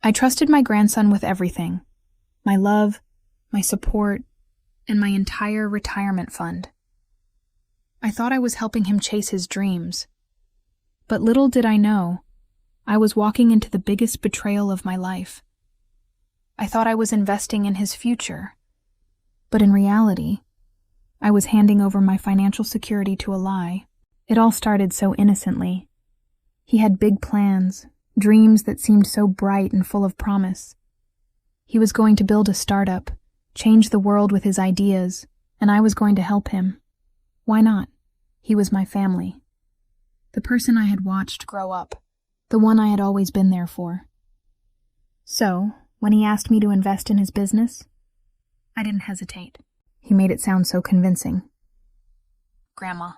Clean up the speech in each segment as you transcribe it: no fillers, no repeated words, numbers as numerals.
I trusted my grandson with everything: my love, my support, and my entire retirement fund. I thought I was helping him chase his dreams. But little did I know, I was walking into the biggest betrayal of my life. I thought I was investing in his future, but in reality, I was handing over my financial security to a lie. It all started so innocently. He had big plans, dreams that seemed so bright and full of promise. He was going to build a startup, change the world with his ideas, and I was going to help him. Why not? He was my family. The person I had watched grow up, the one I had always been there for. So, when he asked me to invest in his business, I didn't hesitate. He made it sound so convincing. "Grandma,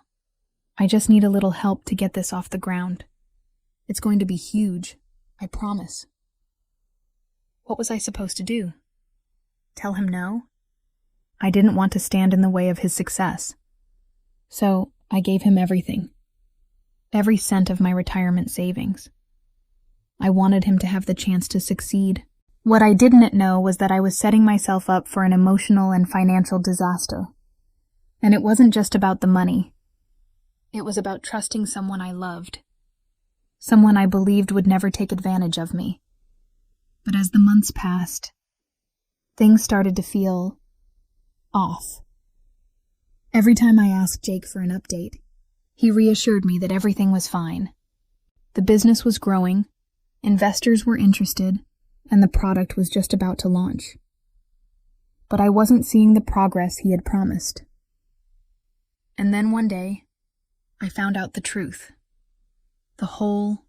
I just need a little help to get this off the ground. It's going to be huge, I promise." What was I supposed to do? Tell him no? I didn't want to stand in the way of his success. So, I gave him everything. Every cent of my retirement savings. I wanted him to have the chance to succeed. What I didn't know was that I was setting myself up for an emotional and financial disaster. And it wasn't just about the money. It was about trusting someone I loved. Someone I believed would never take advantage of me. But as the months passed, things started to feel off. Every time I asked Jake for an update, he reassured me that everything was fine. The business was growing, investors were interested, and the product was just about to launch. But I wasn't seeing the progress he had promised. And then one day, I found out the truth. The whole,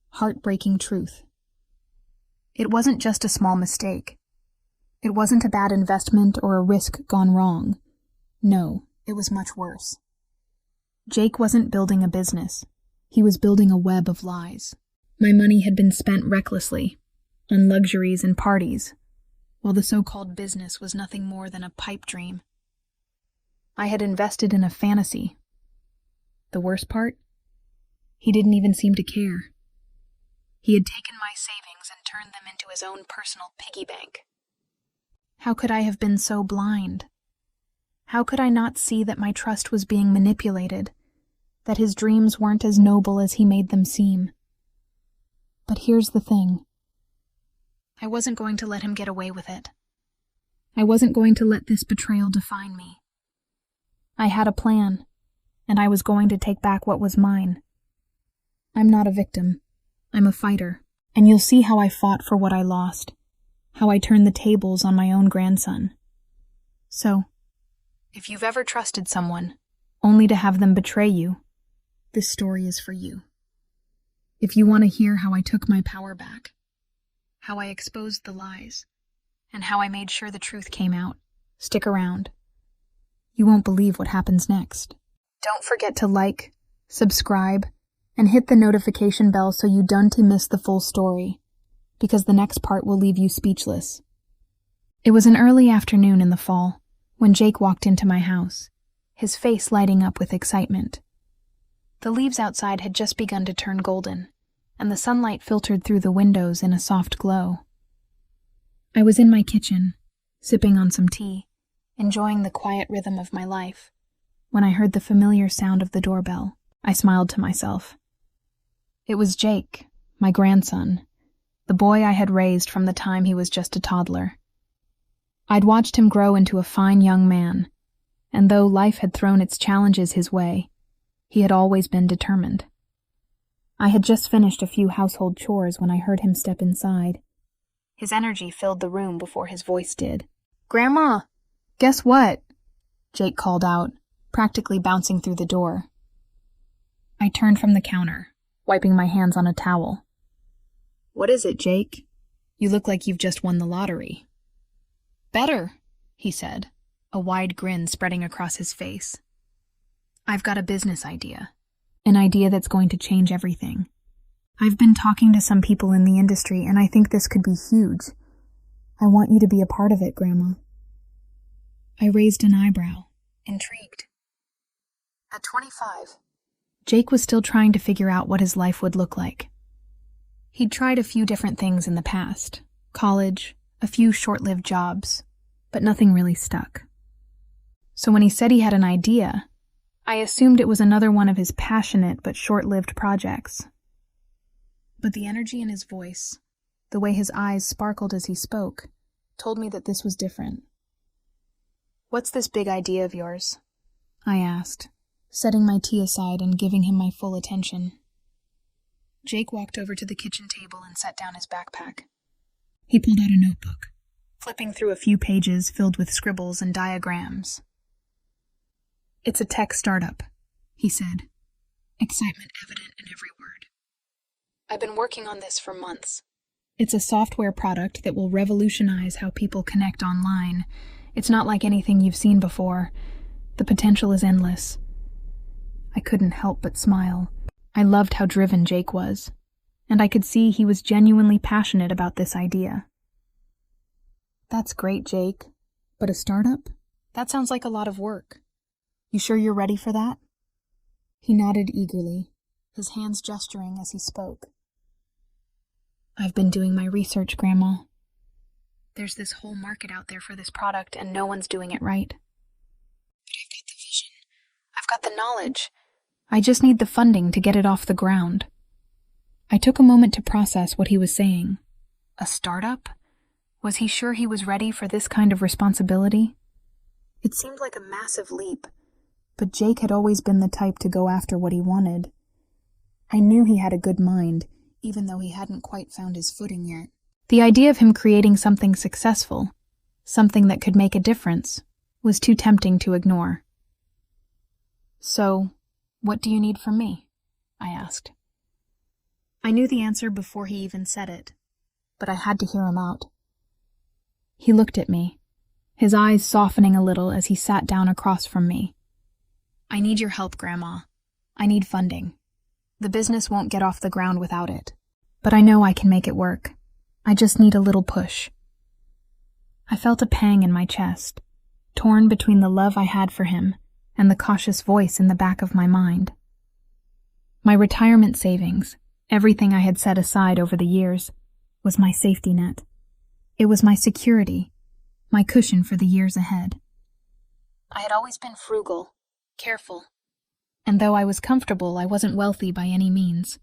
heartbreaking truth. It wasn't just a small mistake. It wasn't a bad investment or a risk gone wrong. No, it was much worse. Jake wasn't building a business. He was building a web of lies. My money had been spent recklessly, on luxuries and parties, while the so-called business was nothing more than a pipe dream. I had invested in a fantasy. The worst part? He didn't even seem to care. He had taken my savings and turned them into his own personal piggy bank. How could I have been so blind? How could I not see that my trust was being manipulated, that his dreams weren't as noble as he made them seem? But here's the thing. I wasn't going to let him get away with it. I wasn't going to let this betrayal define me. I had a plan, and I was going to take back what was mine. I'm not a victim. I'm a fighter, and you'll see how I fought for what I lost, how I turned the tables on my own grandson. So, if you've ever trusted someone, only to have them betray you, this story is for you. If you want to hear how I took my power back, how I exposed the lies, and how I made sure the truth came out, stick around. You won't believe what happens next. Don't forget to like, subscribe, and hit the notification bell so you don't miss the full story, because the next part will leave you speechless. It was an early afternoon in the fall when Jake walked into my house, his face lighting up with excitement. The leaves outside had just begun to turn golden, and the sunlight filtered through the windows in a soft glow. I was in my kitchen, sipping on some tea, enjoying the quiet rhythm of my life, when I heard the familiar sound of the doorbell. I smiled to myself. It was Jake, my grandson, the boy I had raised from the time he was just a toddler. I'd watched him grow into a fine young man, and though life had thrown its challenges his way, he had always been determined. I had just finished a few household chores when I heard him step inside. His energy filled the room before his voice did. "Grandma, guess what?" Jake called out, practically bouncing through the door. I turned from the counter, wiping my hands on a towel. "What is it, Jake? You look like you've just won the lottery." "Better," he said, a wide grin spreading across his face. "I've got a business idea. An idea that's going to change everything. I've been talking to some people in the industry, and I think this could be huge. I want you to be a part of it, Grandma." I raised an eyebrow, intrigued. At 25, Jake was still trying to figure out what his life would look like. He'd tried a few different things in the past, College, a few short-lived jobs, but nothing really stuck. So when he said he had an idea, I assumed it was another one of his passionate but short-lived projects. But the energy in his voice, the way his eyes sparkled as he spoke, told me that this was different. "What's this big idea of yours?" I asked, setting my tea aside and giving him my full attention. Jake walked over to the kitchen table and set down his backpack. He pulled out a notebook, flipping through a few pages filled with scribbles and diagrams. "It's a tech startup," he said, excitement evident in every word. "I've been working on this for months. It's a software product that will revolutionize how people connect online. It's not like anything you've seen before. The potential is endless." I couldn't help but smile. I loved how driven Jake was, and I could see he was genuinely passionate about this idea. "That's great, Jake. But a startup? That sounds like a lot of work. You sure you're ready for that?" He nodded eagerly, his hands gesturing as he spoke. "I've been doing my research, Grandma. There's this whole market out there for this product, and no one's doing it right. But I've got the vision. I've got the knowledge. I just need the funding to get it off the ground." I took a moment to process what he was saying. A startup? Was he sure he was ready for this kind of responsibility? It seemed like a massive leap, but Jake had always been the type to go after what he wanted. I knew he had a good mind, even though he hadn't quite found his footing yet. The idea of him creating something successful, something that could make a difference, was too tempting to ignore. "So, what do you need from me?" I asked. I knew the answer before he even said it, but I had to hear him out. He looked at me, his eyes softening a little as he sat down across from me. "I need your help, Grandma. I need funding. The business won't get off the ground without it. But I know I can make it work. I just need a little push." I felt a pang in my chest, torn between the love I had for him and the cautious voice in the back of my mind. My retirement savings, everything I had set aside over the years, was my safety net. It was my security, my cushion for the years ahead. I had always been frugal, careful, and though I was comfortable, I wasn't wealthy by any means.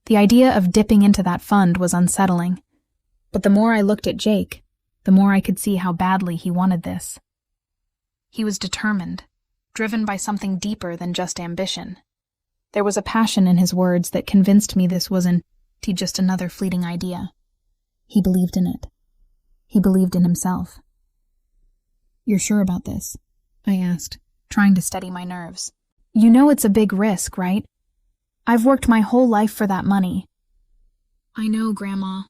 The idea of dipping into that fund was unsettling, but the more I looked at Jake, the more I could see how badly he wanted this. He was determined, driven by something deeper than just ambition. There was a passion in his words that convinced me this wasn't just another fleeting idea. He believed in it. He believed in himself. "You're sure about this?" I asked, trying to steady my nerves. "You know it's a big risk, right? I've worked my whole life for that money." "I know, Grandma.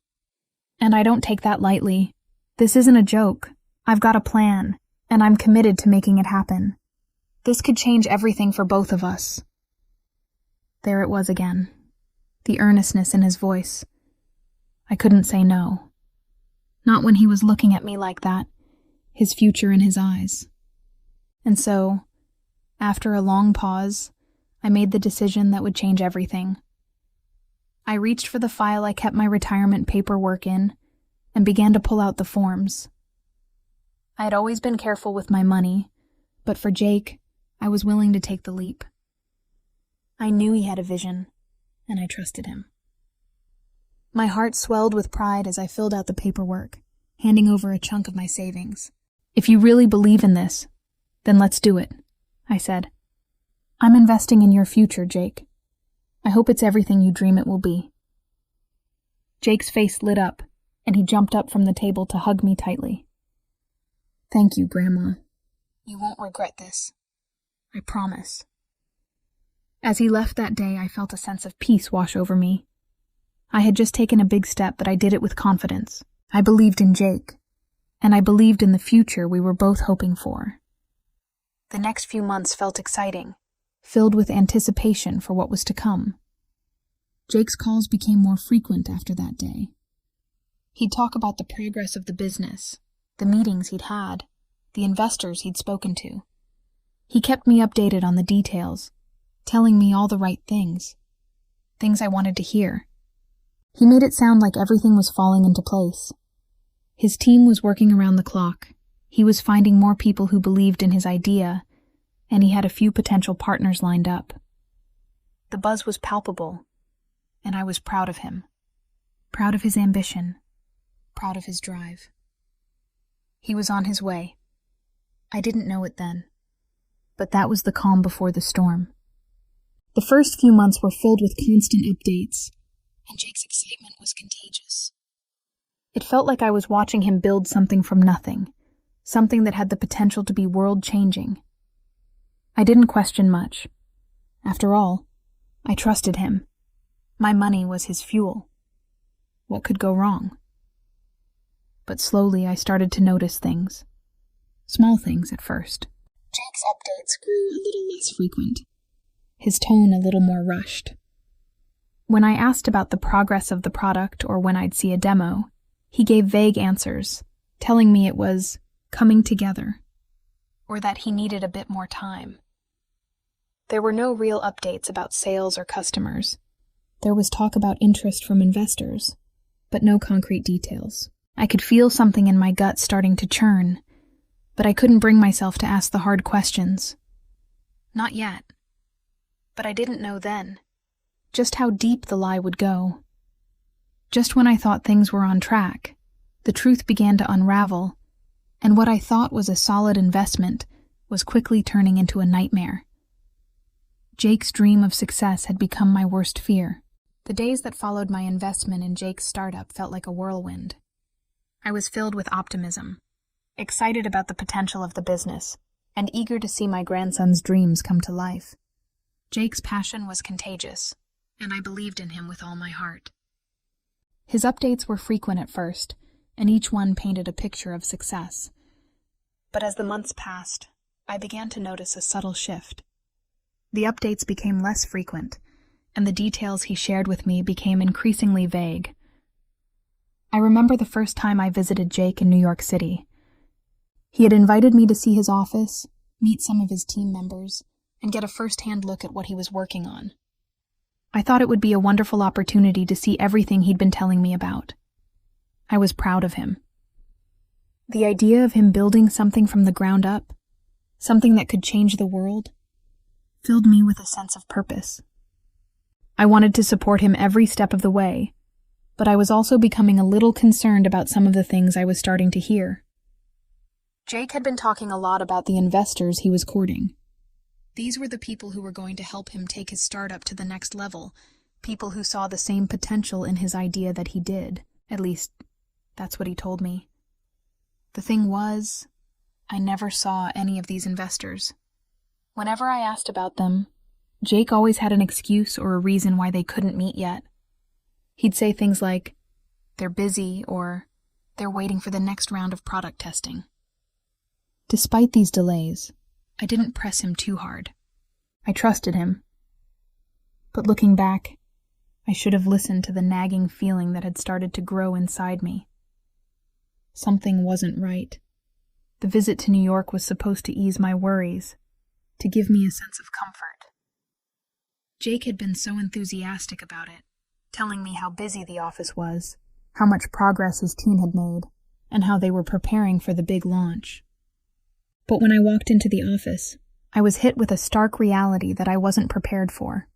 And I don't take that lightly. This isn't a joke. I've got a plan, and I'm committed to making it happen. This could change everything for both of us." There it was again, the earnestness in his voice. I couldn't say no. Not when he was looking at me like that, his future in his eyes. And so, after a long pause, I made the decision that would change everything. I reached for the file I kept my retirement paperwork in and began to pull out the forms. I had always been careful with my money, but for Jake, I was willing to take the leap. I knew he had a vision, and I trusted him. My heart swelled with pride as I filled out the paperwork, handing over a chunk of my savings. "If you really believe in this, then let's do it," I said. "I'm investing in your future, Jake. I hope it's everything you dream it will be." Jake's face lit up, and he jumped up from the table to hug me tightly. "Thank you, Grandma. You won't regret this. I promise." As he left that day, I felt a sense of peace wash over me. I had just taken a big step, but I did it with confidence. I believed in Jake, and I believed in the future we were both hoping for. The next few months felt exciting, filled with anticipation for what was to come. Jake's calls became more frequent after that day. He'd talk about the progress of the business, the meetings he'd had, the investors he'd spoken to. He kept me updated on the details, telling me all the right things I wanted to hear. He made it sound like everything was falling into place. His team was working around the clock. He was finding more people who believed in his idea, and he had a few potential partners lined up. The buzz was palpable, and I was proud of him. Proud of his ambition. Proud of his drive. He was on his way. I didn't know it then, but that was the calm before the storm. The first few months were filled with constant updates, and Jake's excitement was contagious. It felt like I was watching him build something from nothing, something that had the potential to be world-changing. I didn't question much. After all, I trusted him. My money was his fuel. What could go wrong? But slowly I started to notice things. Small things at first. Jake's updates grew a little less frequent. His tone a little more rushed. When I asked about the progress of the product or when I'd see a demo, he gave vague answers, telling me it was coming together, or that he needed a bit more time. There were no real updates about sales or customers. There was talk about interest from investors, but no concrete details. I could feel something in my gut starting to churn, but I couldn't bring myself to ask the hard questions. Not yet. But I didn't know then just how deep the lie would go. Just when I thought things were on track, the truth began to unravel, and what I thought was a solid investment was quickly turning into a nightmare. Jake's dream of success had become my worst fear. The days that followed my investment in Jake's startup felt like a whirlwind. I was filled with optimism, excited about the potential of the business, and eager to see my grandson's dreams come to life. Jake's passion was contagious, and I believed in him with all my heart. His updates were frequent at first, and each one painted a picture of success. But as the months passed, I began to notice a subtle shift. The updates became less frequent, and the details he shared with me became increasingly vague. I remember the first time I visited Jake in New York City. He had invited me to see his office, meet some of his team members, and get a first-hand look at what he was working on. I thought it would be a wonderful opportunity to see everything he'd been telling me about. I was proud of him. The idea of him building something from the ground up, something that could change the world, filled me with a sense of purpose. I wanted to support him every step of the way, but I was also becoming a little concerned about some of the things I was starting to hear. Jake had been talking a lot about the investors he was courting. These were the people who were going to help him take his startup to the next level, people who saw the same potential in his idea that he did. At least, that's what he told me. The thing was, I never saw any of these investors. Whenever I asked about them, Jake always had an excuse or a reason why they couldn't meet yet. He'd say things like, "They're busy," or "They're waiting for the next round of product testing." Despite these delays, I didn't press him too hard. I trusted him. But looking back, I should have listened to the nagging feeling that had started to grow inside me. Something wasn't right. The visit to New York was supposed to ease my worries, to give me a sense of comfort. Jake had been so enthusiastic about it, telling me how busy the office was, how much progress his team had made, and how they were preparing for the big launch. But when I walked into the office, I was hit with a stark reality that I wasn't prepared for.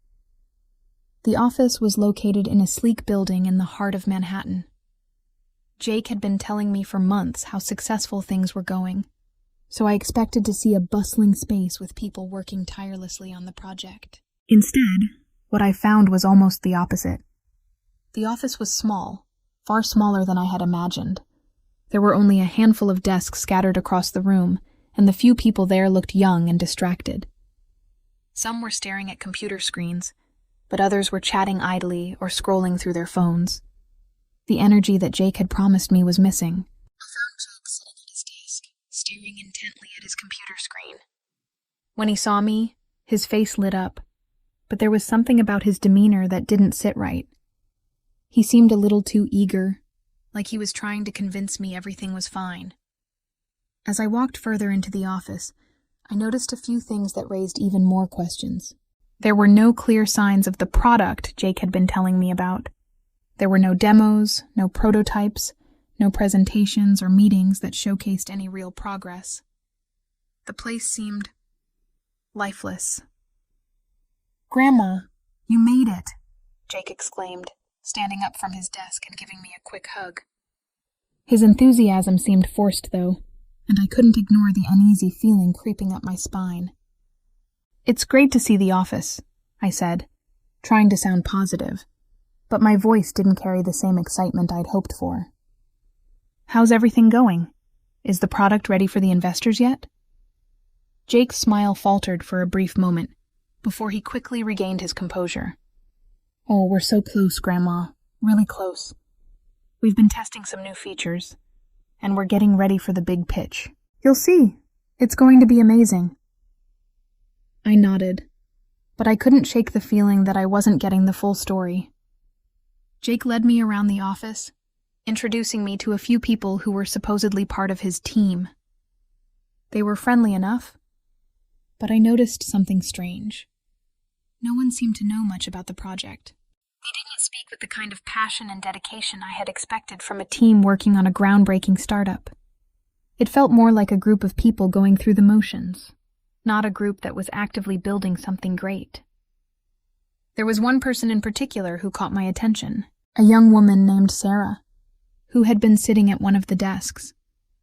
The office was located in a sleek building in the heart of Manhattan. Jake had been telling me for months how successful things were going, so I expected to see a bustling space with people working tirelessly on the project. Instead, what I found was almost the opposite. The office was small, far smaller than I had imagined. There were only a handful of desks scattered across the room, and the few people there looked young and distracted. Some were staring at computer screens, but others were chatting idly or scrolling through their phones. The energy that Jake had promised me was missing. I found Jake sitting at his desk, staring intently at his computer screen. When he saw me, his face lit up, but there was something about his demeanor that didn't sit right. He seemed a little too eager, like he was trying to convince me everything was fine. As I walked further into the office, I noticed a few things that raised even more questions. There were no clear signs of the product Jake had been telling me about. There were no demos, no prototypes, no presentations or meetings that showcased any real progress. The place seemed lifeless. "Grandma, you made it," Jake exclaimed, standing up from his desk and giving me a quick hug. His enthusiasm seemed forced, though, and I couldn't ignore the uneasy feeling creeping up my spine. "It's great to see the office," I said, trying to sound positive, but my voice didn't carry the same excitement I'd hoped for. "How's everything going? Is the product ready for the investors yet?" Jake's smile faltered for a brief moment, before he quickly regained his composure. "Oh, we're so close, Grandma. Really close. We've been testing some new features, and we're getting ready for the big pitch. You'll see. It's going to be amazing." I nodded, but I couldn't shake the feeling that I wasn't getting the full story. Jake led me around the office, introducing me to a few people who were supposedly part of his team. They were friendly enough, but I noticed something strange. No one seemed to know much about the project. They didn't speak with the kind of passion and dedication I had expected from a team working on a groundbreaking startup. It felt more like a group of people going through the motions, not a group that was actively building something great. There was one person in particular who caught my attention, a young woman named Sarah, who had been sitting at one of the desks,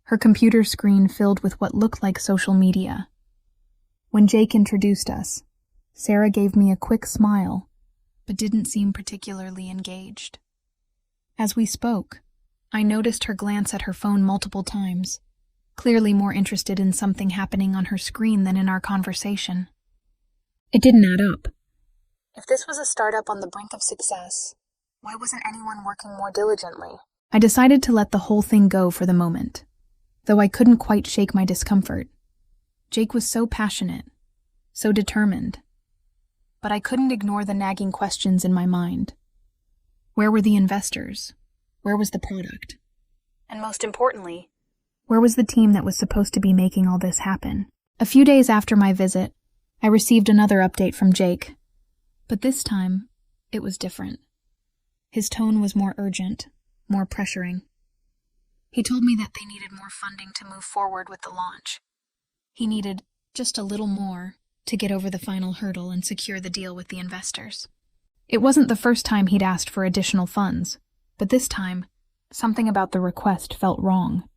her computer screen filled with what looked like social media. When Jake introduced us, Sarah gave me a quick smile, but didn't seem particularly engaged. As we spoke, I noticed her glance at her phone multiple times, clearly more interested in something happening on her screen than in our conversation. It didn't add up. If this was a startup on the brink of success, why wasn't anyone working more diligently? I decided to let the whole thing go for the moment, though I couldn't quite shake my discomfort. Jake was so passionate, so determined, but I couldn't ignore the nagging questions in my mind. Where were the investors? Where was the product? And most importantly, where was the team that was supposed to be making all this happen? A few days after my visit, I received another update from Jake, but this time, it was different. His tone was more urgent, more pressuring. He told me that they needed more funding to move forward with the launch. He needed just a little more to get over the final hurdle and secure the deal with the investors. It wasn't the first time he'd asked for additional funds, but this time, something about the request felt wrong.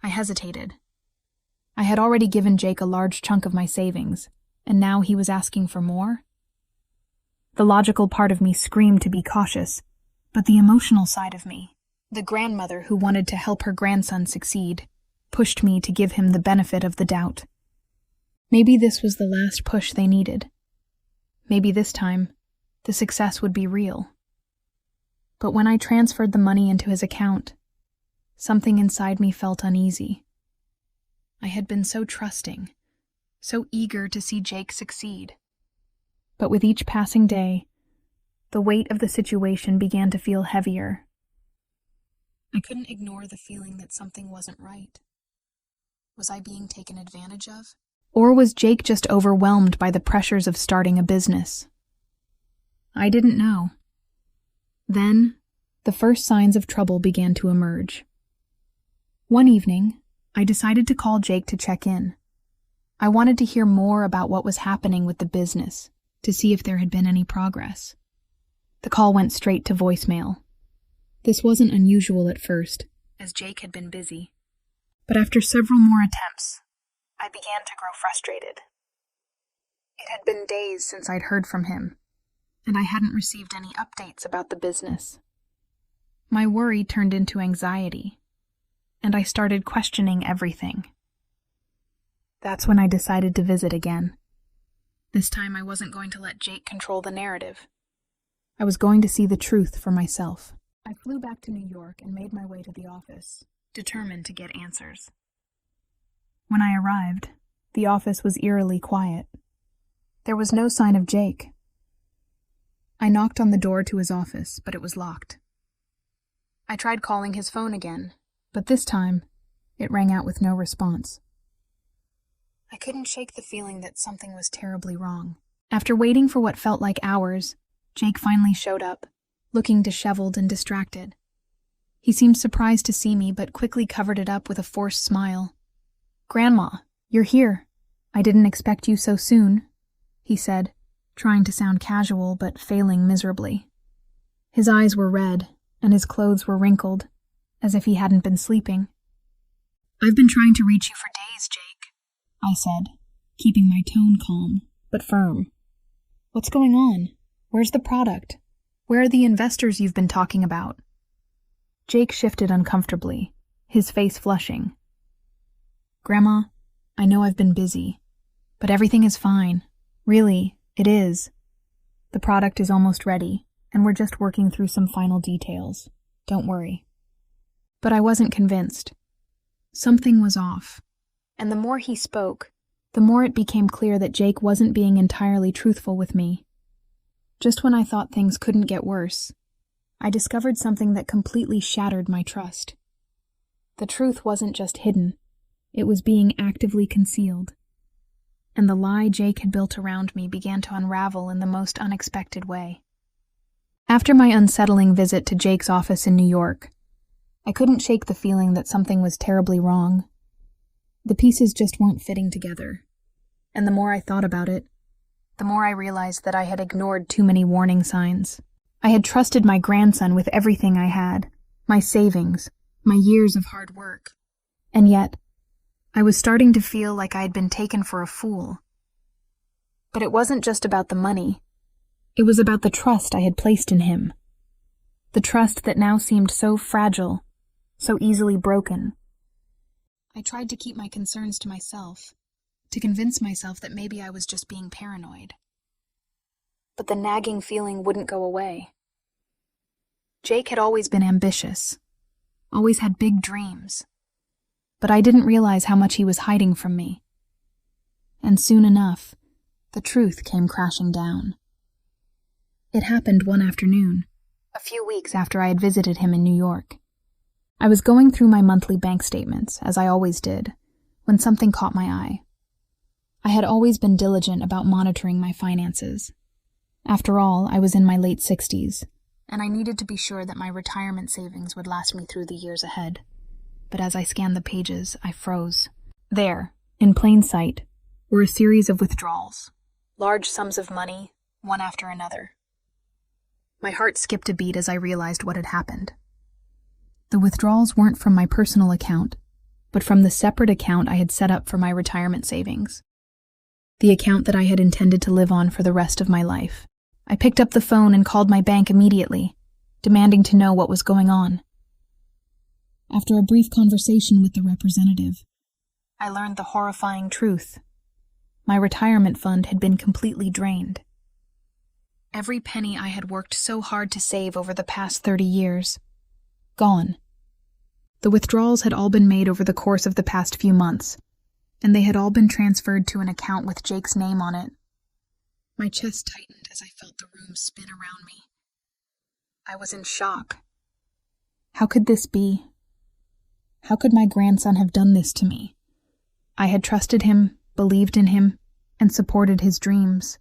I hesitated. I had already given Jake a large chunk of my savings, and now he was asking for more? The logical part of me screamed to be cautious, but the emotional side of me, the grandmother who wanted to help her grandson succeed, pushed me to give him the benefit of the doubt. Maybe this was the last push they needed. Maybe this time, the success would be real. But when I transferred the money into his account, something inside me felt uneasy. I had been so trusting, so eager to see Jake succeed. But with each passing day, the weight of the situation began to feel heavier. I couldn't ignore the feeling that something wasn't right. Was I being taken advantage of? Or was Jake just overwhelmed by the pressures of starting a business? I didn't know. Then, the first signs of trouble began to emerge. One evening, I decided to call Jake to check in. I wanted to hear more about what was happening with the business, to see if there had been any progress. The call went straight to voicemail. This wasn't unusual at first, as Jake had been busy. But after several more attempts, I began to grow frustrated. It had been days since I'd heard from him, and I hadn't received any updates about the business. My worry turned into anxiety, and I started questioning everything. That's when I decided to visit again. This time I wasn't going to let Jake control the narrative. I was going to see the truth for myself. I flew back to New York and made my way to the office, determined to get answers. When I arrived, the office was eerily quiet. There was no sign of Jake. I knocked on the door to his office, but it was locked. I tried calling his phone again, but this time, it rang out with no response. I couldn't shake the feeling that something was terribly wrong. After waiting for what felt like hours, Jake finally showed up, looking disheveled and distracted. He seemed surprised to see me, but quickly covered it up with a forced smile. "Grandma, you're here. I didn't expect you so soon," he said, trying to sound casual but failing miserably. His eyes were red, and his clothes were wrinkled, as if he hadn't been sleeping. "I've been trying to reach you for days, Jake," I said, keeping my tone calm, but firm. "What's going on? Where's the product? Where are the investors you've been talking about?" Jake shifted uncomfortably, his face flushing. "Grandma, I know I've been busy, but everything is fine. Really, it is. The product is almost ready, and we're just working through some final details. Don't worry." But I wasn't convinced. Something was off, and the more he spoke, the more it became clear that Jake wasn't being entirely truthful with me. Just when I thought things couldn't get worse, I discovered something that completely shattered my trust. The truth wasn't just hidden, it was being actively concealed. And the lie Jake had built around me began to unravel in the most unexpected way. After my unsettling visit to Jake's office in New York, I couldn't shake the feeling that something was terribly wrong. The pieces just weren't fitting together, and the more I thought about it, the more I realized that I had ignored too many warning signs. I had trusted my grandson with everything I had, my savings, my years of hard work, and yet I was starting to feel like I had been taken for a fool. But it wasn't just about the money. It was about the trust I had placed in him. The trust that now seemed so fragile, so easily broken. I tried to keep my concerns to myself, to convince myself that maybe I was just being paranoid. But the nagging feeling wouldn't go away. Jake had always been ambitious, always had big dreams, but I didn't realize how much he was hiding from me. And soon enough, the truth came crashing down. It happened one afternoon, a few weeks after I had visited him in New York. I was going through my monthly bank statements, as I always did, when something caught my eye. I had always been diligent about monitoring my finances. After all, I was in my late 60s, and I needed to be sure that my retirement savings would last me through the years ahead. But as I scanned the pages, I froze. There, in plain sight, were a series of withdrawals, large sums of money, one after another. My heart skipped a beat as I realized what had happened. The withdrawals weren't from my personal account, but from the separate account I had set up for my retirement savings. The account that I had intended to live on for the rest of my life. I picked up the phone and called my bank immediately, demanding to know what was going on. After a brief conversation with the representative, I learned the horrifying truth. My retirement fund had been completely drained. Every penny I had worked so hard to save over the past 30 years. Gone. The withdrawals had all been made over the course of the past few months, and they had all been transferred to an account with Jake's name on it. My chest tightened as I felt the room spin around me. I was in shock. How could this be? How could my grandson have done this to me? I had trusted him, believed in him, and supported his dreams.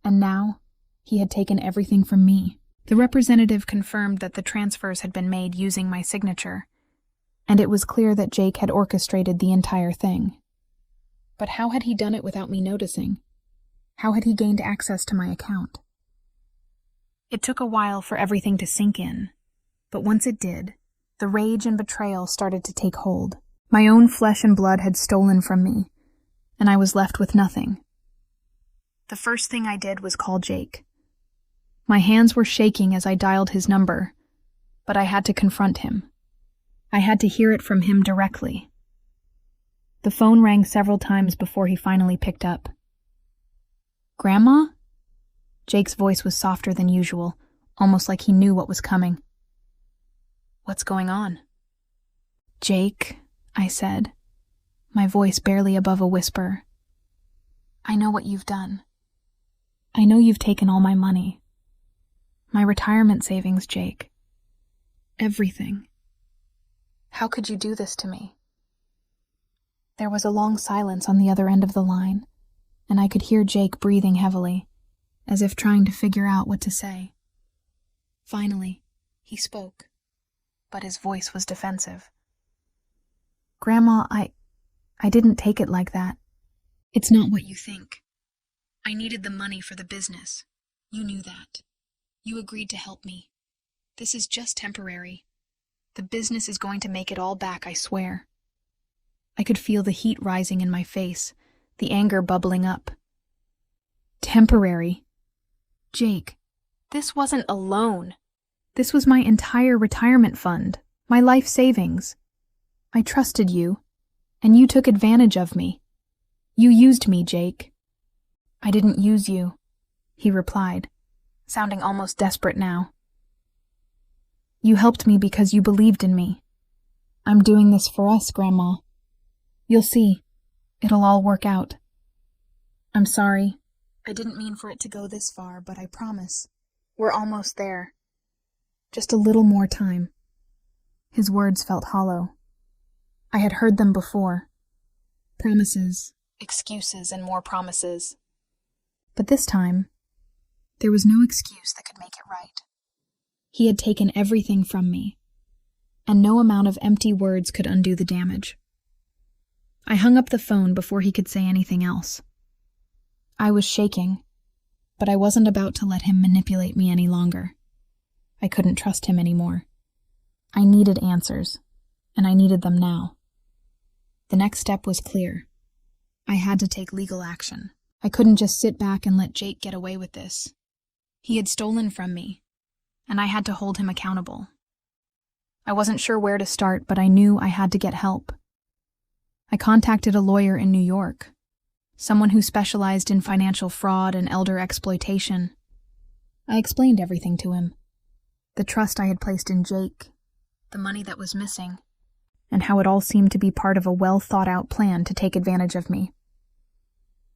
And now, he had taken everything from me. The representative confirmed that the transfers had been made using my signature, and it was clear that Jake had orchestrated the entire thing. But how had he done it without me noticing? How had he gained access to my account? It took a while for everything to sink in, but once it did, the rage and betrayal started to take hold. My own flesh and blood had stolen from me, and I was left with nothing. The first thing I did was call Jake. My hands were shaking as I dialed his number, but I had to confront him. I had to hear it from him directly. The phone rang several times before he finally picked up. "Grandma?" Jake's voice was softer than usual, almost like he knew what was coming. "What's going on?" "Jake," I said, my voice barely above a whisper. "I know what you've done. I know you've taken all my money. My retirement savings, Jake. Everything. How could you do this to me?" There was a long silence on the other end of the line, and I could hear Jake breathing heavily, as if trying to figure out what to say. Finally, he spoke, but his voice was defensive. Grandma, I didn't take it like that. It's not what you think. I needed the money for the business. You knew that. You agreed to help me. This is just temporary. The business is going to make it all back, I swear. I could feel the heat rising in my face, the anger bubbling up. Temporary? Jake, this wasn't a loan. This was my entire retirement fund, my life savings. I trusted you, and you took advantage of me. You used me, Jake. I didn't use you, he replied, sounding almost desperate now. You helped me because you believed in me. I'm doing this for us, Grandma. You'll see. It'll all work out. I'm sorry. I didn't mean for it to go this far, but I promise. We're almost there. Just a little more time. His words felt hollow. I had heard them before. Promises, excuses, and more promises. But this time, there was no excuse that could make it right. He had taken everything from me, and no amount of empty words could undo the damage. I hung up the phone before he could say anything else. I was shaking, but I wasn't about to let him manipulate me any longer. I couldn't trust him anymore. I needed answers, and I needed them now. The next step was clear. I had to take legal action. I couldn't just sit back and let Jake get away with this. He had stolen from me, and I had to hold him accountable. I wasn't sure where to start, but I knew I had to get help. I contacted a lawyer in New York, someone who specialized in financial fraud and elder exploitation. I explained everything to him. The trust I had placed in Jake, the money that was missing, and how it all seemed to be part of a well-thought-out plan to take advantage of me.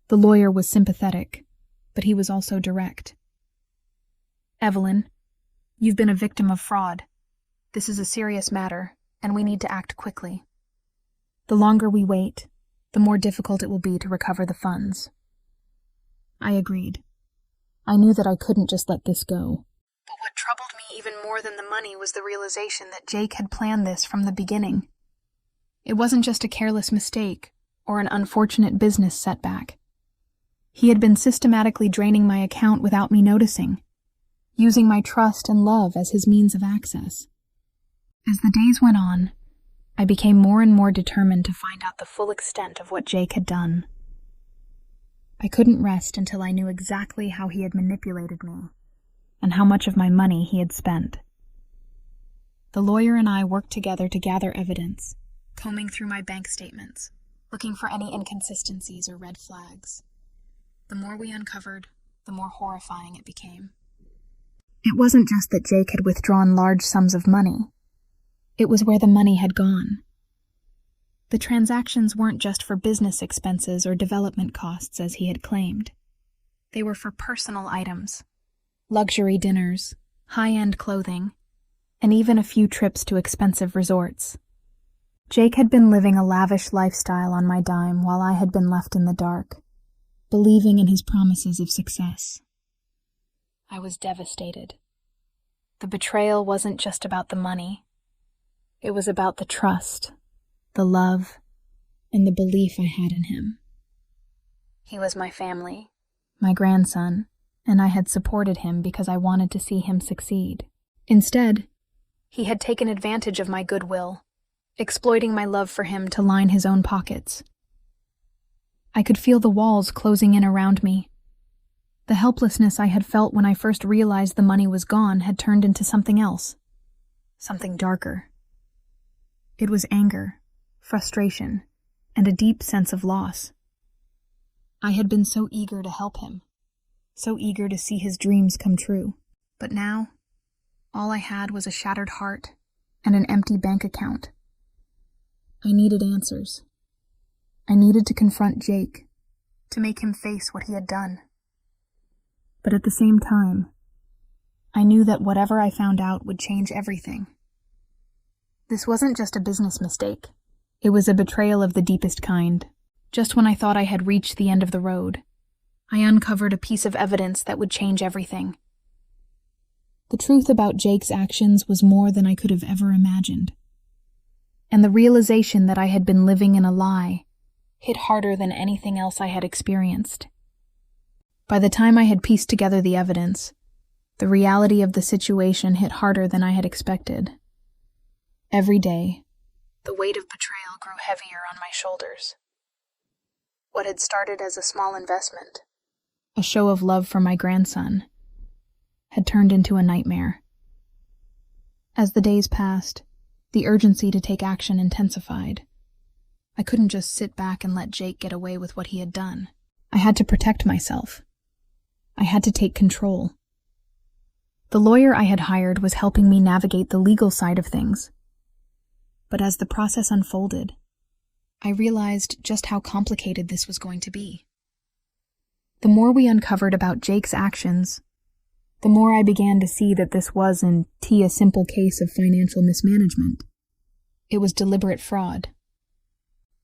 The lawyer was sympathetic, but he was also direct. Evelyn, you've been a victim of fraud. This is a serious matter, and we need to act quickly. The longer we wait, the more difficult it will be to recover the funds. I agreed. I knew that I couldn't just let this go. But what troubled me even more than the money was the realization that Jake had planned this from the beginning. It wasn't just a careless mistake or an unfortunate business setback. He had been systematically draining my account without me noticing, using my trust and love as his means of access. As the days went on, I became more and more determined to find out the full extent of what Jake had done. I couldn't rest until I knew exactly how he had manipulated me and how much of my money he had spent. The lawyer and I worked together to gather evidence, combing through my bank statements, looking for any inconsistencies or red flags. The more we uncovered, the more horrifying it became. It wasn't just that Jake had withdrawn large sums of money. It was where the money had gone. The transactions weren't just for business expenses or development costs as he had claimed. They were for personal items, luxury dinners, high-end clothing, and even a few trips to expensive resorts. Jake had been living a lavish lifestyle on my dime while I had been left in the dark, believing in his promises of success. I was devastated. The betrayal wasn't just about the money. It was about the trust, the love, and the belief I had in him. He was my family, my grandson, and I had supported him because I wanted to see him succeed. Instead, he had taken advantage of my goodwill, exploiting my love for him to line his own pockets. I could feel the walls closing in around me. The helplessness I had felt when I first realized the money was gone had turned into something else, something darker. It was anger, frustration, and a deep sense of loss. I had been so eager to help him, so eager to see his dreams come true. But now, all I had was a shattered heart and an empty bank account. I needed answers. I needed to confront Jake, to make him face what he had done. But at the same time, I knew that whatever I found out would change everything. This wasn't just a business mistake. It was a betrayal of the deepest kind. Just when I thought I had reached the end of the road, I uncovered a piece of evidence that would change everything. The truth about Jake's actions was more than I could have ever imagined. And the realization that I had been living in a lie hit harder than anything else I had experienced. By the time I had pieced together the evidence, the reality of the situation hit harder than I had expected. Every day, the weight of betrayal grew heavier on my shoulders. What had started as a small investment, a show of love for my grandson, had turned into a nightmare. As the days passed, the urgency to take action intensified. I couldn't just sit back and let Jake get away with what he had done. I had to protect myself. I had to take control. The lawyer I had hired was helping me navigate the legal side of things. But as the process unfolded, I realized just how complicated this was going to be. The more we uncovered about Jake's actions, the more I began to see that this wasn't a simple case of financial mismanagement. It was deliberate fraud.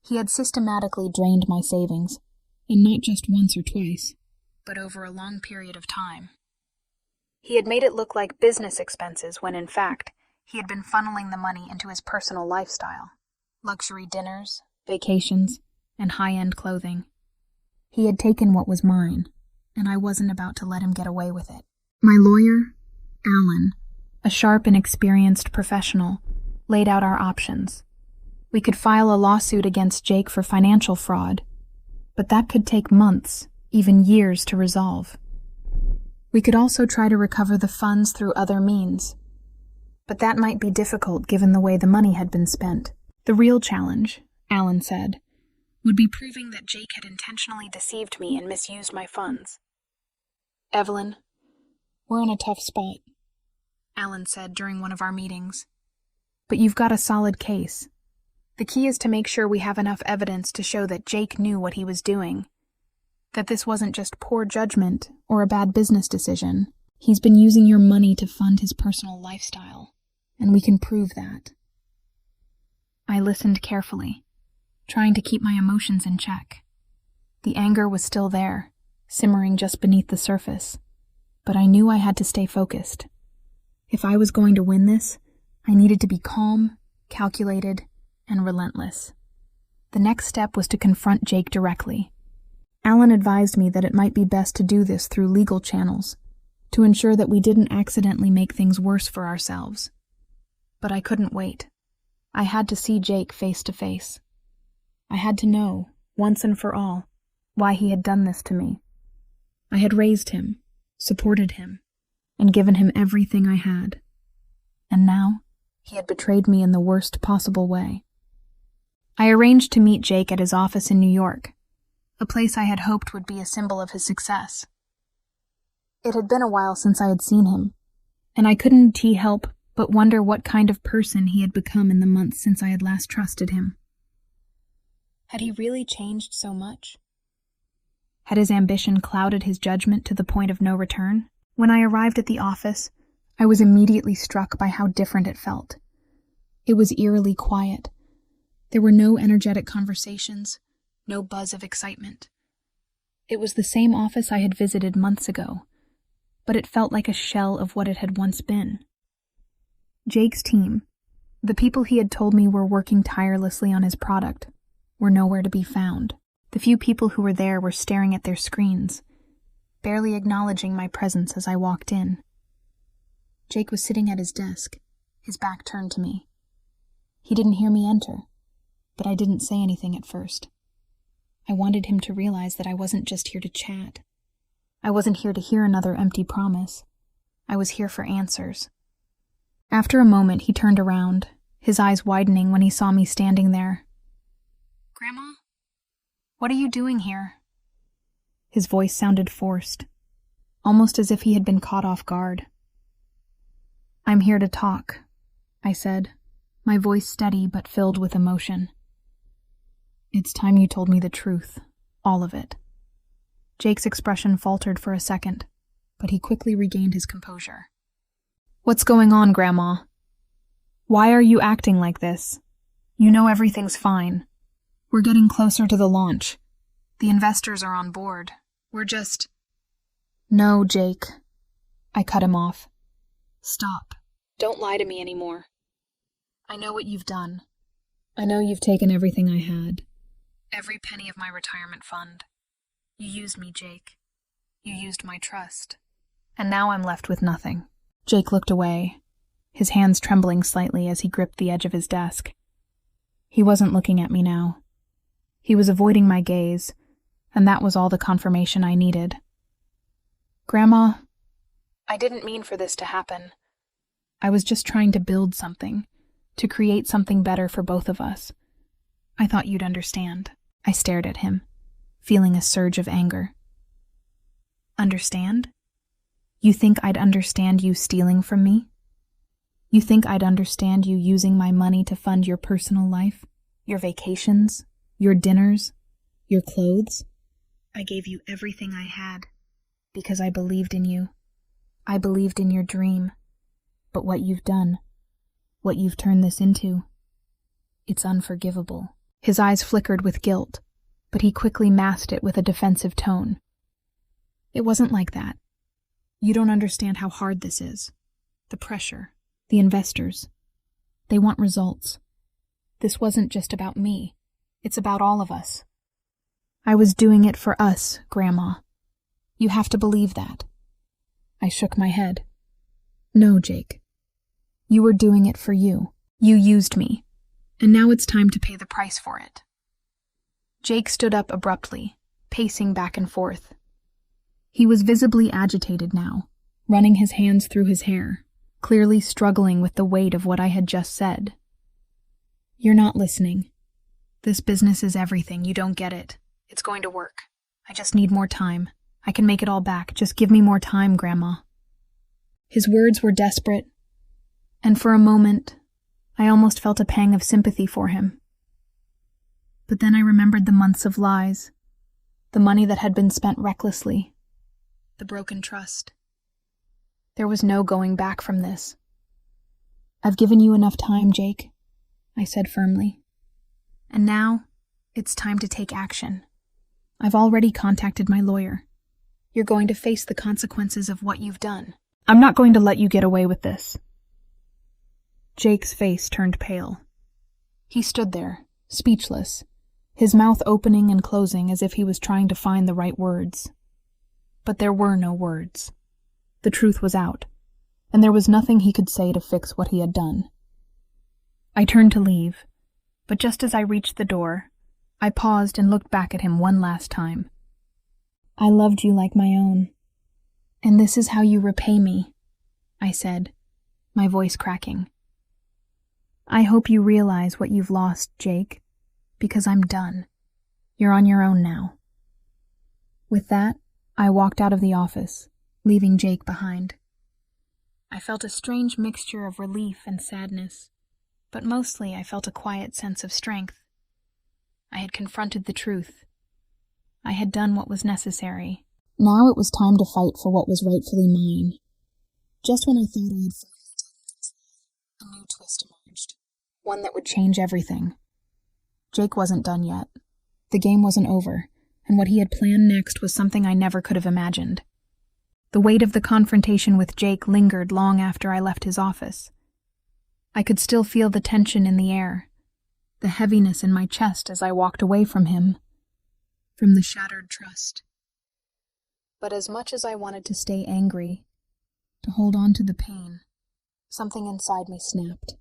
He had systematically drained my savings, and not just once or twice, but over a long period of time. He had made it look like business expenses when, in fact, he had been funneling the money into his personal lifestyle, luxury dinners, vacations, and high-end clothing. He had taken what was mine, and I wasn't about to let him get away with it. My lawyer, Alan, a sharp and experienced professional, laid out our options. We could file a lawsuit against Jake for financial fraud, but that could take months, even years to resolve. We could also try to recover the funds through other means, but that might be difficult given the way the money had been spent. The real challenge, Alan said, would be proving that Jake had intentionally deceived me and misused my funds. Evelyn, we're in a tough spot, Alan said during one of our meetings. But you've got a solid case. The key is to make sure we have enough evidence to show that Jake knew what he was doing, that this wasn't just poor judgment or a bad business decision. He's been using your money to fund his personal lifestyle, and we can prove that. I listened carefully, trying to keep my emotions in check. The anger was still there, simmering just beneath the surface, but I knew I had to stay focused. If I was going to win this, I needed to be calm, calculated, and relentless. The next step was to confront Jake directly. Alan advised me that it might be best to do this through legal channels, to ensure that we didn't accidentally make things worse for ourselves. But I couldn't wait. I had to see Jake face to face. I had to know, once and for all, why he had done this to me. I had raised him, supported him, and given him everything I had. And now, he had betrayed me in the worst possible way. I arranged to meet Jake at his office in New York, a place I had hoped would be a symbol of his success. It had been a while since I had seen him, and I couldn't help but wonder what kind of person he had become in the months since I had last trusted him. Had he really changed so much? Had his ambition clouded his judgment to the point of no return? When I arrived at the office, I was immediately struck by how different it felt. It was eerily quiet. There were no energetic conversations, no buzz of excitement. It was the same office I had visited months ago, but it felt like a shell of what it had once been. Jake's team, the people he had told me were working tirelessly on his product, were nowhere to be found. The few people who were there were staring at their screens, barely acknowledging my presence as I walked in. Jake was sitting at his desk, his back turned to me. He didn't hear me enter, but I didn't say anything at first. I wanted him to realize that I wasn't just here to chat. I wasn't here to hear another empty promise. I was here for answers. After a moment, he turned around, his eyes widening when he saw me standing there. "Grandma? What are you doing here?" His voice sounded forced, almost as if he had been caught off guard. "I'm here to talk," I said, my voice steady but filled with emotion. "It's time you told me the truth, all of it." Jake's expression faltered for a second, but he quickly regained his composure. "What's going on, Grandma? Why are you acting like this? You know everything's fine. We're getting closer to the launch. The investors are on board. We're just—" "No, Jake," I cut him off. Stop. Don't lie to me anymore. I know what you've done. I know you've taken everything I had. Every penny of my retirement fund. You used me, Jake. You used my trust. And now I'm left with nothing. Jake looked away, his hands trembling slightly as he gripped the edge of his desk. He wasn't looking at me now. He was avoiding my gaze, and that was all the confirmation I needed. Grandma, I didn't mean for this to happen. I was just trying to build something, to create something better for both of us. I thought you'd understand. I stared at him, feeling a surge of anger. Understand? You think I'd understand you stealing from me? You think I'd understand you using my money to fund your personal life, your vacations, your dinners, your clothes? I gave you everything I had because I believed in you. I believed in your dream. But what you've done, what you've turned this into, it's unforgivable. His eyes flickered with guilt, but he quickly masked it with a defensive tone. It wasn't like that. You don't understand how hard this is. The pressure, the investors. They want results. This wasn't just about me. It's about all of us. I was doing it for us, Grandma. You have to believe that. I shook my head. No, Jake. You were doing it for you. You used me. And now it's time to pay the price for it. Jake stood up abruptly, pacing back and forth. He was visibly agitated now, running his hands through his hair, clearly struggling with the weight of what I had just said. You're not listening. This business is everything. You don't get it. It's going to work. I just need more time. I can make it all back. Just give me more time, Grandma. His words were desperate, and for a moment, I almost felt a pang of sympathy for him. But then I remembered the months of lies, the money that had been spent recklessly, the broken trust. There was no going back from this. I've given you enough time, Jake, I said firmly. And now, it's time to take action. I've already contacted my lawyer. You're going to face the consequences of what you've done. I'm not going to let you get away with this. Jake's face turned pale. He stood there, speechless, his mouth opening and closing as if he was trying to find the right words. But there were no words. The truth was out, and there was nothing he could say to fix what he had done. I turned to leave, but just as I reached the door, I paused and looked back at him one last time. I loved you like my own, and this is how you repay me, I said, my voice cracking. I hope you realize what you've lost, Jake, because I'm done. You're on your own now. With that, I walked out of the office, leaving Jake behind. I felt a strange mixture of relief and sadness, but mostly I felt a quiet sense of strength. I had confronted the truth. I had done what was necessary. Now it was time to fight for what was rightfully mine. Just when I thought I had finally taken control, a new twist emerged. One that would change everything. Jake wasn't done yet. The game wasn't over, and what he had planned next was something I never could have imagined. The weight of the confrontation with Jake lingered long after I left his office. I could still feel the tension in the air, the heaviness in my chest as I walked away from him, from the shattered trust. But as much as I wanted to stay angry, to hold on to the pain, something inside me snapped.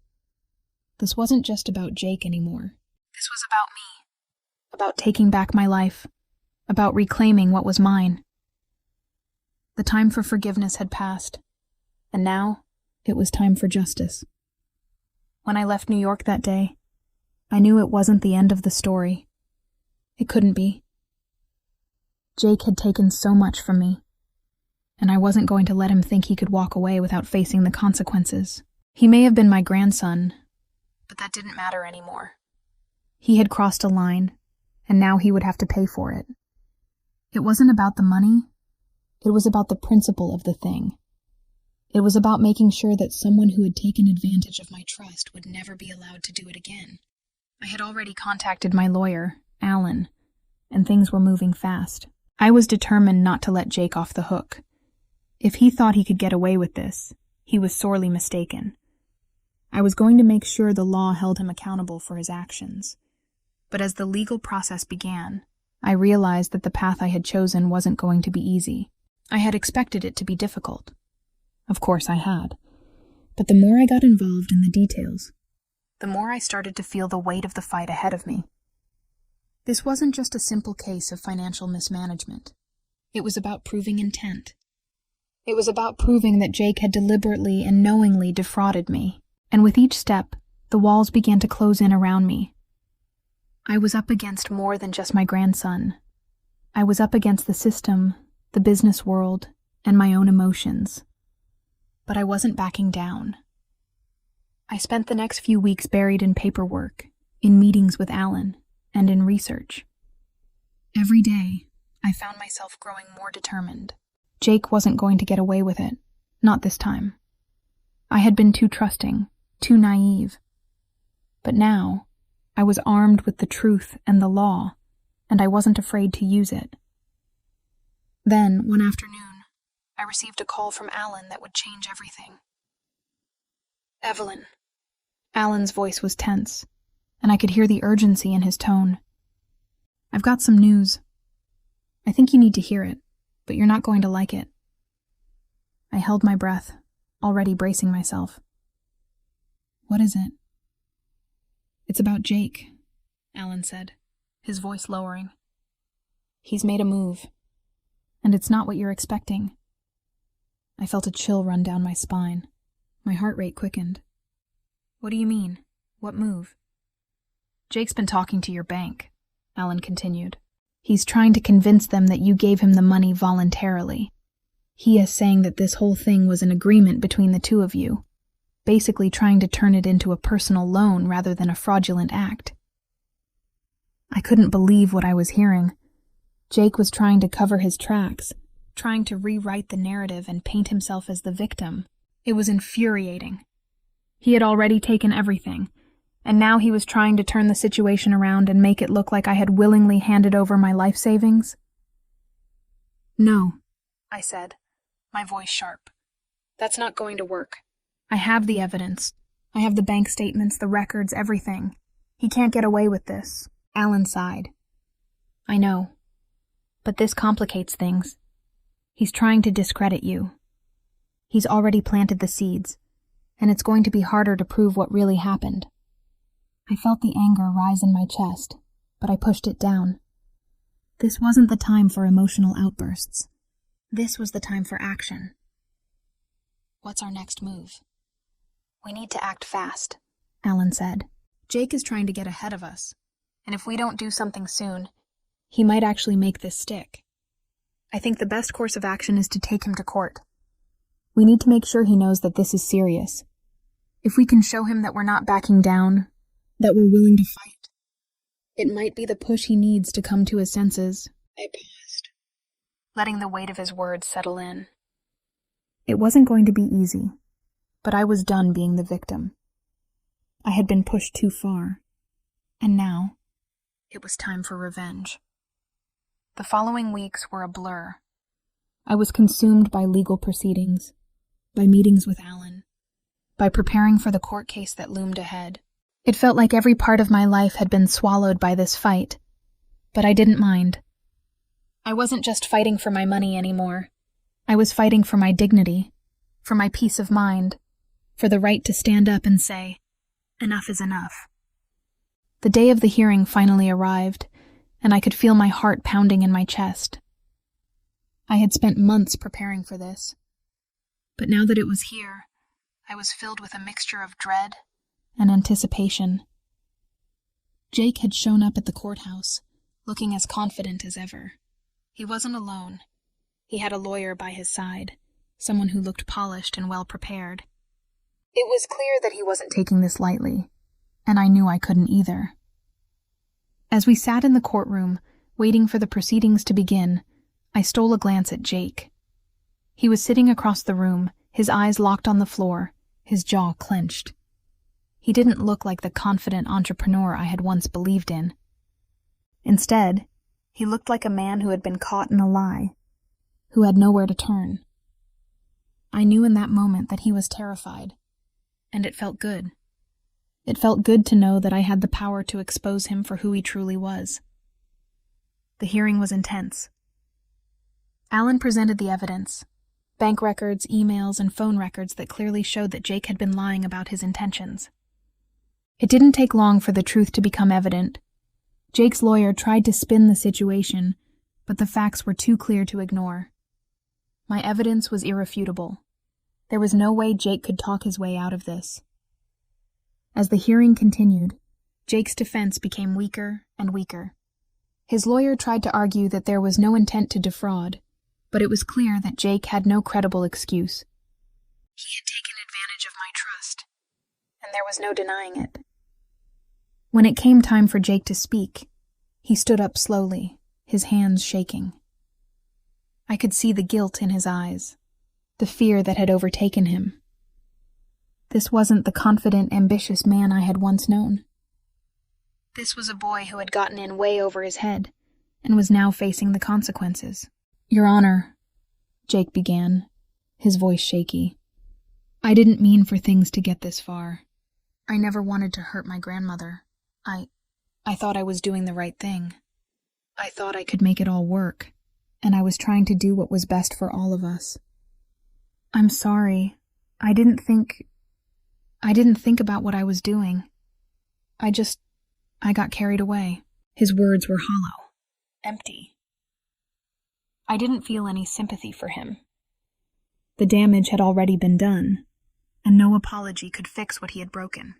This wasn't just about Jake anymore. This was about me. About taking back my life. About reclaiming what was mine. The time for forgiveness had passed, and now it was time for justice. When I left New York that day, I knew it wasn't the end of the story. It couldn't be. Jake had taken so much from me, and I wasn't going to let him think he could walk away without facing the consequences. He may have been my grandson, but that didn't matter anymore. He had crossed a line, and now he would have to pay for it. It wasn't about the money. It was about the principle of the thing. It was about making sure that someone who had taken advantage of my trust would never be allowed to do it again. I had already contacted my lawyer, Alan, and things were moving fast. I was determined not to let Jake off the hook. If he thought he could get away with this, He was sorely mistaken. I was going to make sure the law held him accountable for his actions. But as the legal process began, I realized that the path I had chosen wasn't going to be easy. I had expected it to be difficult. Of course I had. But the more I got involved in the details, the more I started to feel the weight of the fight ahead of me. This wasn't just a simple case of financial mismanagement. It was about proving intent. It was about proving that Jake had deliberately and knowingly defrauded me. And with each step, the walls began to close in around me. I was up against more than just my grandson. I was up against the system, the business world, and my own emotions. But I wasn't backing down. I spent the next few weeks buried in paperwork, in meetings with Alan, and in research. Every day, I found myself growing more determined. Jake wasn't going to get away with it, not this time. I had been too trusting, too naive. But now, I was armed with the truth and the law, and I wasn't afraid to use it. Then, one afternoon, I received a call from Alan that would change everything. "Evelyn." Alan's voice was tense, and I could hear the urgency in his tone. "I've got some news. I think you need to hear it, but you're not going to like it." I held my breath, already bracing myself. "What is it?" "It's about Jake," Alan said, his voice lowering. "He's made a move, and it's not what you're expecting." I felt a chill run down my spine. My heart rate quickened. "What do you mean? What move?" "Jake's been talking to your bank," Alan continued. "He's trying to convince them that you gave him the money voluntarily. He is saying that this whole thing was an agreement between the two of you, basically trying to turn it into a personal loan rather than a fraudulent act." I couldn't believe what I was hearing. Jake was trying to cover his tracks, trying to rewrite the narrative and paint himself as the victim. It was infuriating. He had already taken everything, and now he was trying to turn the situation around and make it look like I had willingly handed over my life savings. "No," I said, my voice sharp. "That's not going to work. I have the evidence. I have the bank statements, the records, everything. He can't get away with this." Alan sighed. "I know. But this complicates things. He's trying to discredit you. He's already planted the seeds, and it's going to be harder to prove what really happened." I felt the anger rise in my chest, but I pushed it down. This wasn't the time for emotional outbursts. This was the time for action. "What's our next move?" "We need to act fast," Alan said. "Jake is trying to get ahead of us, and if we don't do something soon, he might actually make this stick. I think the best course of action is to take him to court. We need to make sure he knows that this is serious. If we can show him that we're not backing down, that we're willing to fight, it might be the push he needs to come to his senses." I paused, letting the weight of his words settle in. It wasn't going to be easy, but I was done being the victim. I had been pushed too far, and now it was time for revenge. The following weeks were a blur. I was consumed by legal proceedings, by meetings with Alan, by preparing for the court case that loomed ahead. It felt like every part of my life had been swallowed by this fight, but I didn't mind. I wasn't just fighting for my money anymore. I was fighting for my dignity, for my peace of mind, for the right to stand up and say, "Enough is enough." The day of the hearing finally arrived, and I could feel my heart pounding in my chest. I had spent months preparing for this, but now that it was here, I was filled with a mixture of dread and anticipation. Jake had shown up at the courthouse, looking as confident as ever. He wasn't alone. He had a lawyer by his side, someone who looked polished and well prepared. It was clear that he wasn't taking this lightly, and I knew I couldn't either. As we sat in the courtroom, waiting for the proceedings to begin, I stole a glance at Jake. He was sitting across the room, his eyes locked on the floor, his jaw clenched. He didn't look like the confident entrepreneur I had once believed in. Instead, he looked like a man who had been caught in a lie, who had nowhere to turn. I knew in that moment that he was terrified, and it felt good. It felt good to know that I had the power to expose him for who he truly was. The hearing was intense. Alan presented the evidence, bank records, emails, and phone records that clearly showed that Jake had been lying about his intentions. It didn't take long for the truth to become evident. Jake's lawyer tried to spin the situation, but the facts were too clear to ignore. My evidence was irrefutable. There was no way Jake could talk his way out of this. As the hearing continued, Jake's defense became weaker and weaker. His lawyer tried to argue that there was no intent to defraud, but it was clear that Jake had no credible excuse. He had taken advantage of my trust, and there was no denying it. When it came time for Jake to speak, he stood up slowly, his hands shaking. I could see the guilt in his eyes, the fear that had overtaken him. This wasn't the confident, ambitious man I had once known. This was a boy who had gotten in way over his head and was now facing the consequences. "Your Honor," Jake began, his voice shaky. "I didn't mean for things to get this far. I never wanted to hurt my grandmother. I thought I was doing the right thing. I thought I could make it all work, and I was trying to do what was best for all of us. I'm sorry. I didn't think about what I was doing. I got carried away." His words were hollow, empty. I didn't feel any sympathy for him. The damage had already been done, and no apology could fix what he had broken.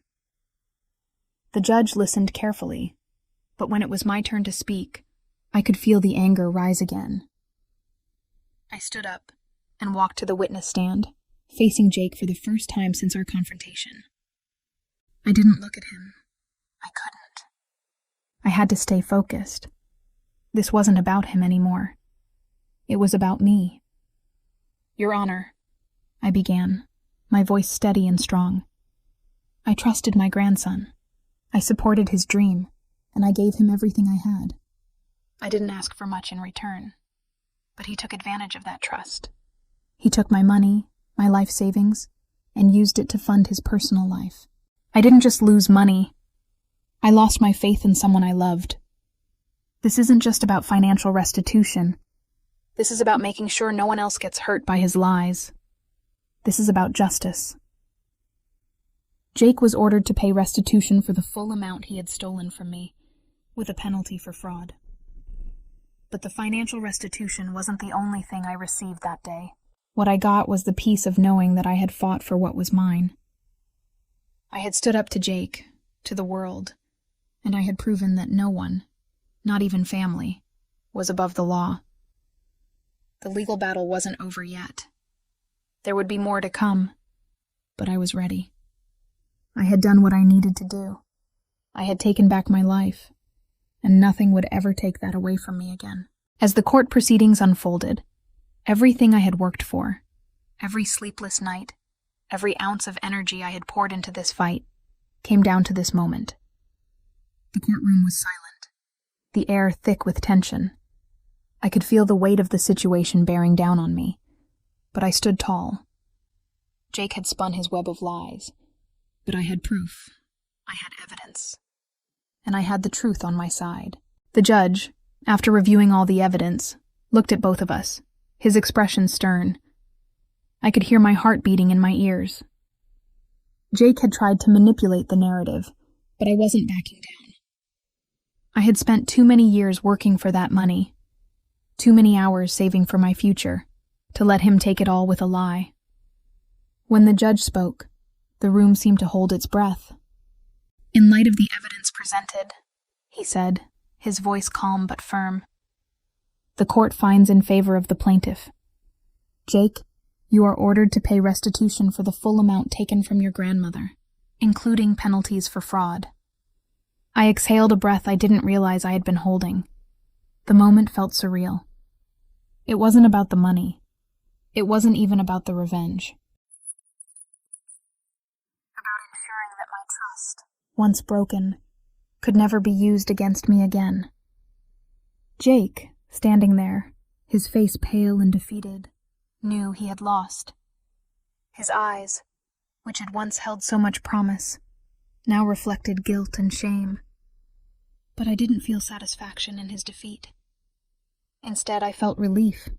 The judge listened carefully, but when it was my turn to speak, I could feel the anger rise again. I stood up and walked to the witness stand, facing Jake for the first time since our confrontation. I didn't look at him. I couldn't. I had to stay focused. This wasn't about him anymore. It was about me. "Your Honor," I began, my voice steady and strong. "I trusted my grandson. I supported his dream, and I gave him everything I had. I didn't ask for much in return, but he took advantage of that trust. He took my money, my life savings, and used it to fund his personal life. I didn't just lose money. I lost my faith in someone I loved. This isn't just about financial restitution. This is about making sure no one else gets hurt by his lies. This is about justice." Jake was ordered to pay restitution for the full amount he had stolen from me, with a penalty for fraud. But the financial restitution wasn't the only thing I received that day. What I got was the peace of knowing that I had fought for what was mine. I had stood up to Jake, to the world, and I had proven that no one, not even family, was above the law. The legal battle wasn't over yet. There would be more to come, but I was ready. I had done what I needed to do. I had taken back my life, and nothing would ever take that away from me again. As the court proceedings unfolded, everything I had worked for, every sleepless night, every ounce of energy I had poured into this fight, came down to this moment. The courtroom was silent, the air thick with tension. I could feel the weight of the situation bearing down on me, but I stood tall. Jake had spun his web of lies, but I had proof. I had evidence. And I had the truth on my side. The judge, after reviewing all the evidence, looked at both of us, his expression stern. I could hear my heart beating in my ears. Jake had tried to manipulate the narrative, but I wasn't backing down. I had spent too many years working for that money, too many hours saving for my future, to let him take it all with a lie. When the judge spoke, the room seemed to hold its breath. "In light of the evidence presented," he said, his voice calm but firm, "the court finds in favor of the plaintiff. Jake, you are ordered to pay restitution for the full amount taken from your grandmother, including penalties for fraud." I exhaled a breath I didn't realize I had been holding. The moment felt surreal. It wasn't about the money. It wasn't even about the revenge. About ensuring that my trust, once broken, could never be used against me again. Jake, standing there, his face pale and defeated, knew he had lost. His eyes, which had once held so much promise, now reflected guilt and shame. But I didn't feel satisfaction in his defeat. Instead, I felt relief.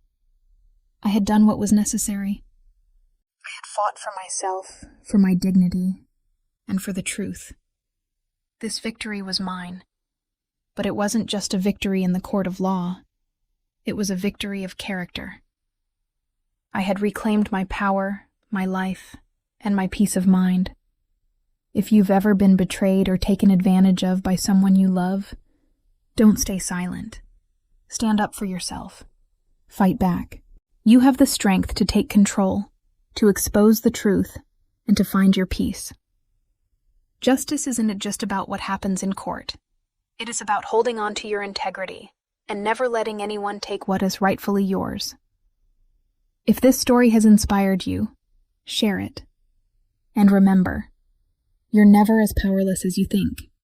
I had done what was necessary. I had fought for myself, for my dignity, and for the truth. This victory was mine. But it wasn't just a victory in the court of law. It was a victory of character. I had reclaimed my power, my life, and my peace of mind. If you've ever been betrayed or taken advantage of by someone you love, don't stay silent. Stand up for yourself. Fight back. You have the strength to take control, to expose the truth, and to find your peace. Justice isn't just about what happens in court. It is about holding on to your integrity and never letting anyone take what is rightfully yours. If this story has inspired you, share it. And remember, you're never as powerless as you think.